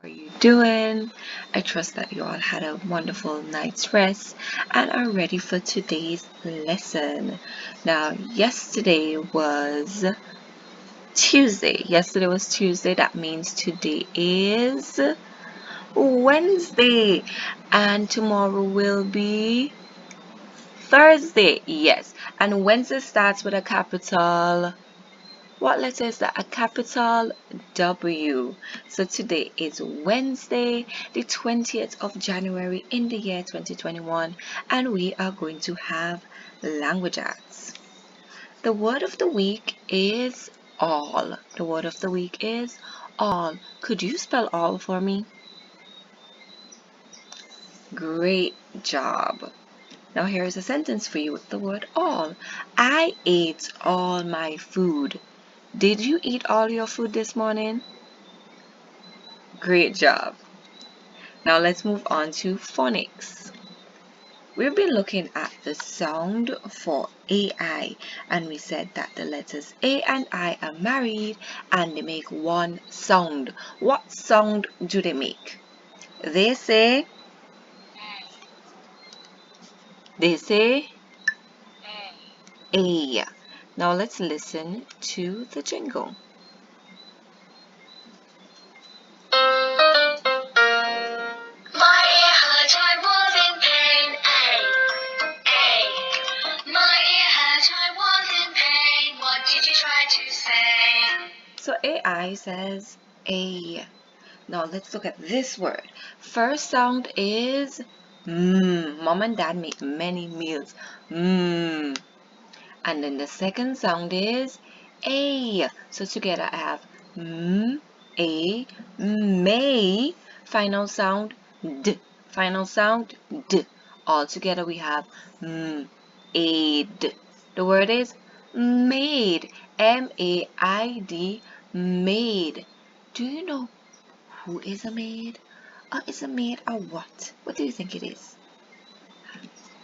are you doing? I trust that you all had a wonderful night's rest and are ready for today's lesson. Now, yesterday was Tuesday. That means today is Wednesday, and tomorrow will be Thursday. Yes, and Wednesday starts with a capital. What letter is that? A capital W. So today is Wednesday, the 20th of January in the year 2021, and we are going to have language arts. The word of the week is all. The word of the week is all. Could you spell all for me? Great job. Now here is a sentence for you with the word all. I ate all my food. Did you eat all your food this morning? Great job. Now let's move on to phonics. We've been looking at the sound for AI, and we said that the letters A and I are married and they make one sound. What sound do they make? They say A. Now let's listen to the jingle. My ear hurt, I was in pain. A. My ear hurt, I was in pain. What did you try to say? So AI says A. Now let's look at this word. First sound is Mom and Dad make many meals. And then the second sound is A. So together I have A, may. Final sound D. Final sound D. All together we have aid. The word is made. M-A-I-D. Maid. Do you know who is a maid? Or is a maid a what? What do you think it is?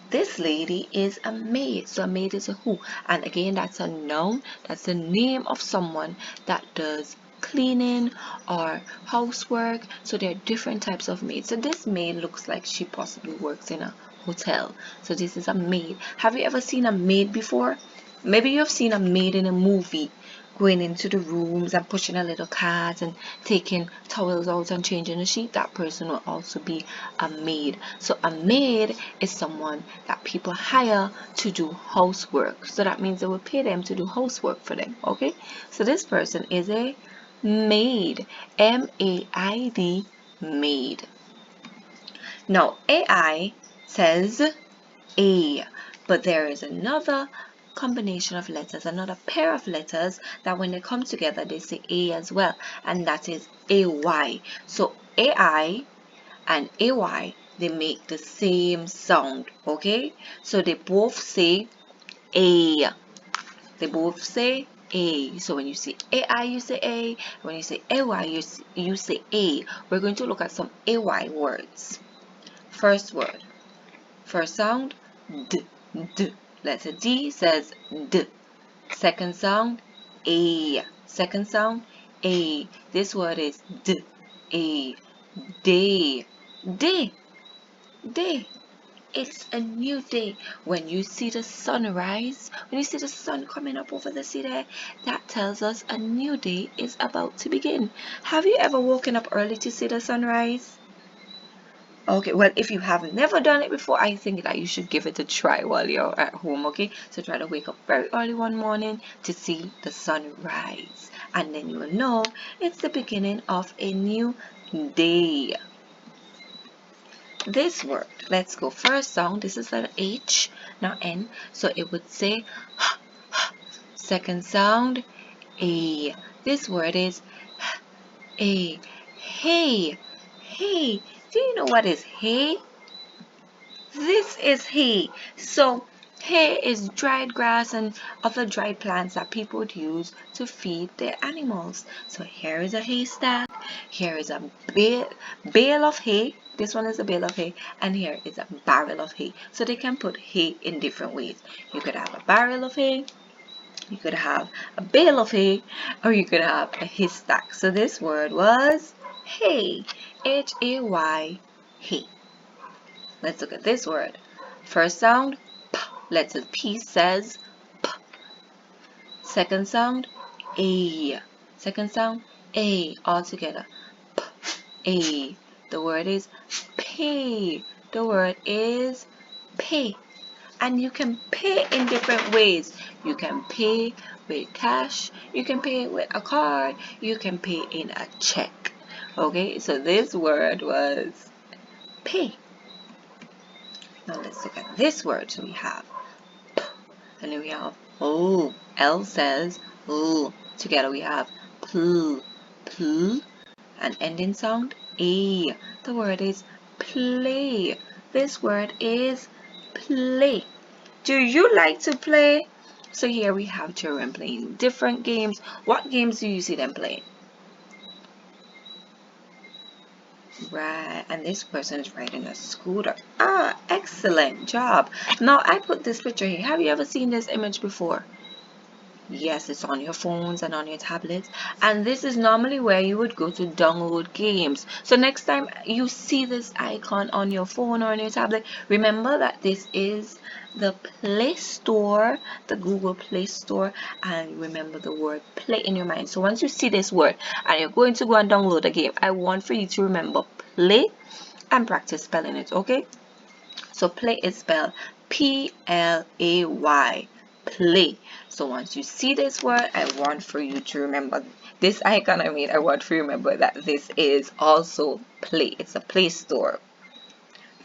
This lady is a maid. So a maid is a who. And again, that's a noun. That's the name of someone that does cleaning or housework. So there are different types of maids. So this maid looks like she possibly works in a hotel. So this is a maid. Have you ever seen a maid before? Maybe you've seen a maid in a movie going into the rooms and pushing a little cart and taking towels out and changing the sheet. That person will also be a maid. So a maid is someone that people hire to do housework. So that means they will pay them to do housework for them. Okay, so this person is a maid. M-A-I-D, maid. Now AI says A, but there is another combination of letters, another pair of letters that when they come together they say A as well, and that is AY. So AI and AY, they make the same sound. Okay, so they both say A. They both say A. So when you say AI, you say A. When you say AY, you say A. We're going to look at some AY words. First word, first sound D. D. Letter D says D. Second sound A. Second sound A. This word is D. A. Day. Day. Day. It's a new day. When you see the sunrise, when you see the sun coming up over the city, that tells us a new day is about to begin. Have you ever woken up early to see the sunrise? Okay, well, if you have never done it before, I think that you should give it a try while you're at home, okay? So try to wake up very early one morning to see the sunrise. And then you will know it's the beginning of a new day. This word, let's go. First sound, this is letter H, not N. So it would say second sound, A. This word is A. Hay. Hay. Do you know what is hay? This is hay. So hay is dried grass and other dried plants that people would use to feed their animals. So here is a haystack. Here is a bale of hay. This one is a bale of hay, and here is a barrel of hay. So they can put hay in different ways. You could have a barrel of hay, you could have a bale of hay, or you could have a haystack. So this word was hay. Hay. Hay. Let's look at this word. First sound, P. Letter P says P. Second sound, A. Second sound, A. All together. P. A. The word is pay. The word is pay. And you can pay in different ways. You can pay with cash. You can pay with a card. You can pay in a check. Okay, so this word was pay. Now let's look at this word. So we have P, and then we have O. L says O. Together we have pl, pl, and ending sound A. The word is play. This word is play. Do you like to play? So here we have children playing different games. What games do you see them playing? Right, and this person is riding a scooter. Ah, excellent job. Now I put this picture here. Have you ever seen this image before? Yes, it's on your phones and on your tablets. And this is normally where you would go to download games. So next time you see this icon on your phone or on your tablet, remember that this is the Play Store, the Google Play Store, and remember the word play in your mind. So once you see this word and you're going to go and download a game, I want for you to remember play and practice spelling it, okay? So play is spelled P-L-A-Y, play. So once you see this word, I want for you to remember this icon I made. I want for you to remember that this is also play. It's a Play Store.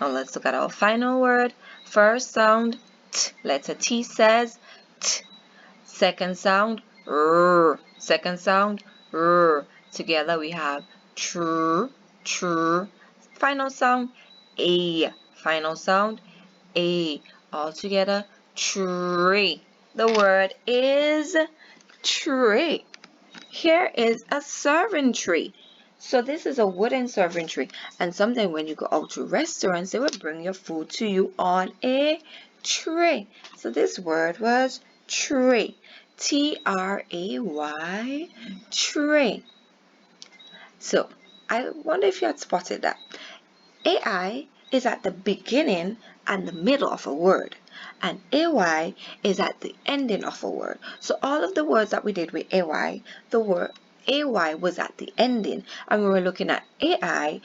Now let's look at our final word. First sound, T. Letter T says T. Second sound, R. Second sound, R. Together we have tr, tr. Final sound, A. Final sound, A. All together, tree. The word is tray. Here is a serving tray. So this is a wooden serving tray. And sometimes when you go out to restaurants, they will bring your food to you on a tray. So this word was tray. T-R-A-Y, tray. So I wonder if you had spotted that. AI is at the beginning and the middle of a word, and AY is at the ending of a word. So all of the words that we did with AY, the word AY was at the ending, and we were looking at AI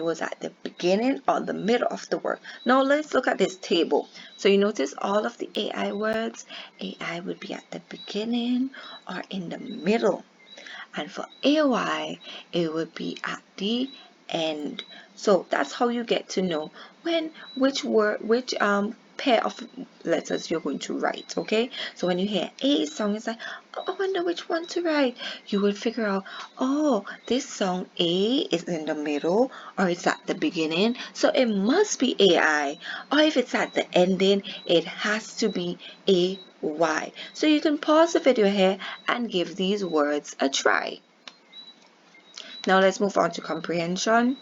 was at the beginning or the middle of the word. Now let's look at this table. So you notice all of the AI words, AI would be at the beginning or in the middle. And for AY, it would be at the end. So that's how you get to know which pair of letters you're going to write, okay? So when you hear A song, it's like, oh, I wonder which one to write. You will figure out, oh, this song A is in the middle or it's at the beginning, so it must be AI. Or if it's at the ending, it has to be AY. So you can pause the video here and give these words a try. Now let's move on to comprehension.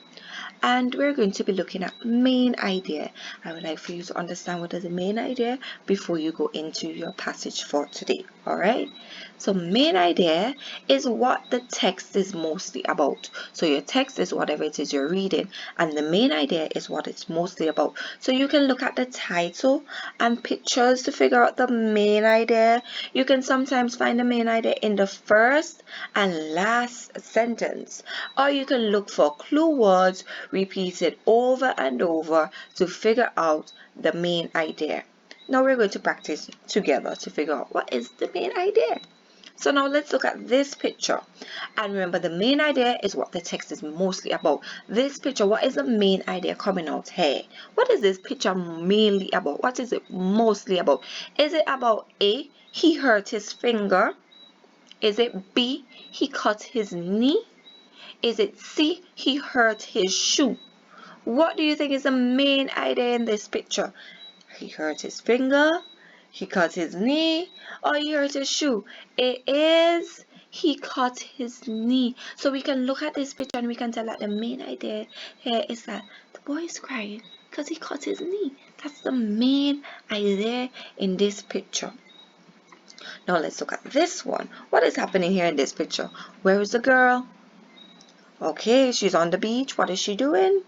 And we're going to be looking at main idea. I would like for you to understand what is the main idea before you go into your passage for today. Alright? So main idea is what the text is mostly about. So your text is whatever it is you're reading, and the main idea is what it's mostly about. So you can look at the title and pictures to figure out the main idea. You can sometimes find the main idea in the first and last sentence, or you can look for clue words repeated over and over to figure out the main idea. Now we're going to practice together to figure out what is the main idea. So now let's look at this picture, and remember the main idea is what the text is mostly about. This picture, what is the main idea coming out here? What is this picture mainly about? What is it mostly about? Is it about A, he hurt his finger? Is it B, he cut his knee? Is it C, he hurt his shoe? What do you think is the main idea in this picture? He hurt his finger, he cut his knee, or he hurt his shoe? It is he cut his knee. So we can look at this picture and we can tell that the main idea here is that the boy is crying because he cut his knee. That's the main idea in this picture. Now let's look at this one. What is happening here in this picture? Where is the girl? Okay, she's on the beach. What is she doing?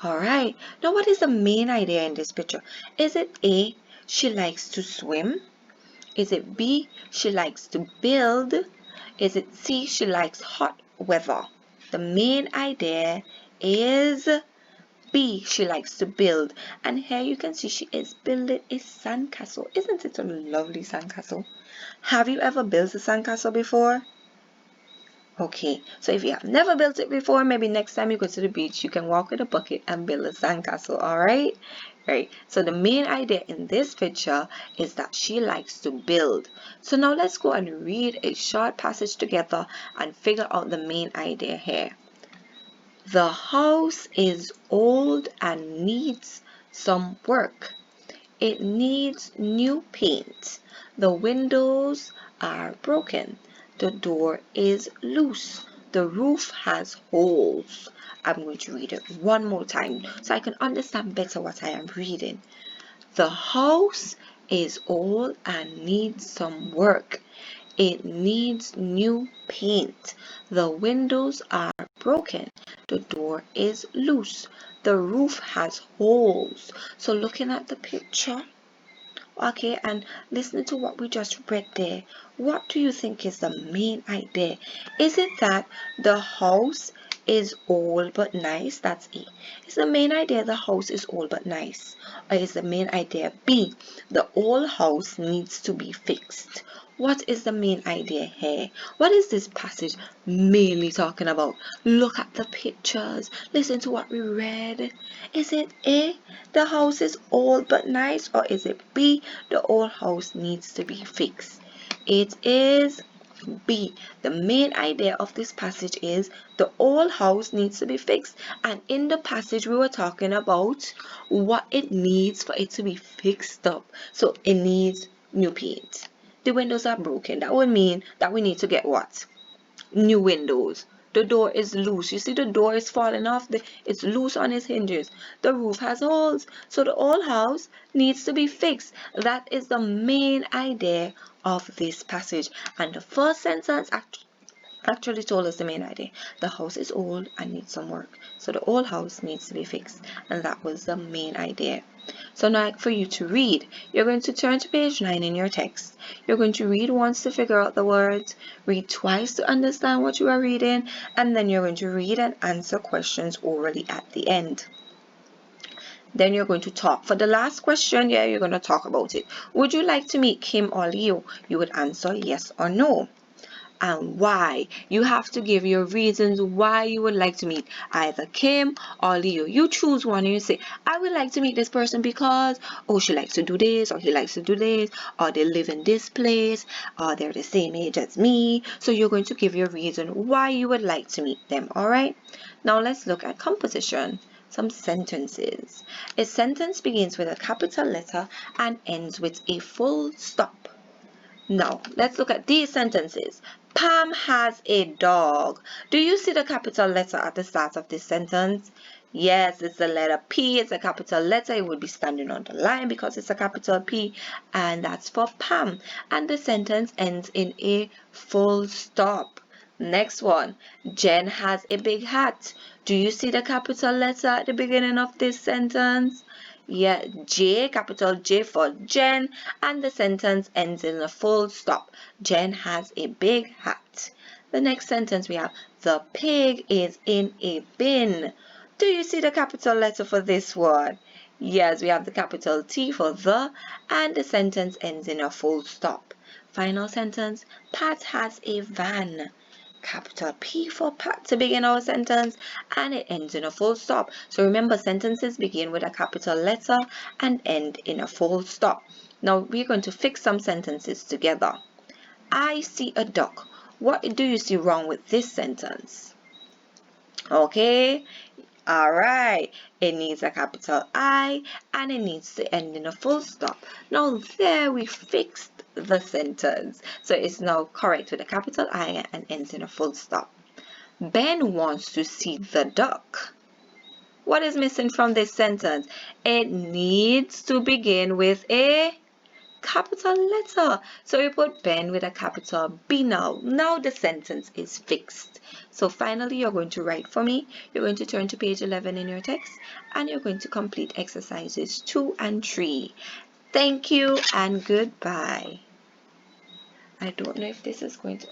Alright, now what is the main idea in this picture? Is it A, she likes to swim? Is it B, she likes to build? Is it C, she likes hot weather? The main idea is B, she likes to build. And here you can see she is building a sandcastle. Isn't it a lovely sandcastle? Have you ever built a sandcastle before? Okay, so if you have never built it before, maybe next time you go to the beach, you can walk with a bucket and build a sandcastle, alright? Right, so the main idea in this picture is that she likes to build. So now let's go and read a short passage together and figure out the main idea here. The house is old and needs some work. It needs new paint. The windows are broken. The door is loose. The roof has holes. I'm going to read it one more time so I can understand better what I am reading. The house is old and needs some work. It needs new paint. The windows are broken. The door is loose. The roof has holes. So looking at the picture, okay, and listening to what we just read there, what do you think is the main idea? Is it that the house is old but nice? That's A. Is the main idea the house is old but nice? Or is the main idea B, the old house needs to be fixed? What is the main idea here? What is this passage mainly talking about? Look at the pictures. Listen to what we read. Is it A, the house is old but nice? Or is it B, the old house needs to be fixed? It is B. The main idea of this passage is the old house needs to be fixed. And in the passage we were talking about what it needs for it to be fixed up. So it needs new paint. The windows are broken. That would mean that we need to get what? New windows. The door is loose. You see the door is falling off. It's loose on its hinges. The roof has holes. So the old house needs to be fixed. That is the main idea of this passage. And the first sentence actually told us the main idea. The house is old and needs some work. So the old house needs to be fixed. And that was the main idea. So now for you to read, you're going to turn to page 9 in your text. You're going to read once to figure out the words, read twice to understand what you are reading, and then you're going to read and answer questions orally at the end. Then you're going to talk. For the last question, yeah, you're going to talk about it. Would you like to meet Kim or Leo? You would answer yes or no. And why. You have to give your reasons why you would like to meet either Kim or Leo. You choose one and you say, I would like to meet this person because, oh, she likes to do this, or he likes to do this, or they live in this place, or they're the same age as me. So you're going to give your reason why you would like to meet them, alright? Now let's look at composition. Some sentences. A sentence begins with a capital letter and ends with a full stop. Now, let's look at these sentences. Pam has a dog. Do you see the capital letter at the start of this sentence? Yes, it's the letter P. It's a capital letter. It would be standing on the line because it's a capital P. And that's for Pam. And the sentence ends in a full stop. Next one. Jen has a big hat. Do you see the capital letter at the beginning of this sentence? Yeah, J, capital J for Jen, and the sentence ends in a full stop. Jen has a big hat. The next sentence we have, the pig is in a bin. Do you see the capital letter for this one? Yes, we have the capital T for the, and the sentence ends in a full stop. Final sentence, Pat has a van. Capital P for Pat to begin our sentence, and it ends in a full stop. So remember, sentences begin with a capital letter and end in a full stop. Now we're going to fix some sentences together. I see a duck. What do you see wrong with this sentence? Okay, alright, it needs a capital I and it needs to end in a full stop. Now there we fixed the sentence. So it's now correct with a capital I and ends in a full stop. Ben wants to see the duck. What is missing from this sentence? It needs to begin with a capital letter. So we put Ben with a capital B now. Now the sentence is fixed. So finally, you're going to write for me. You're going to turn to page 11 in your text, and you're going to complete exercises 2 and 3. Thank you and goodbye. I don't know if this is going to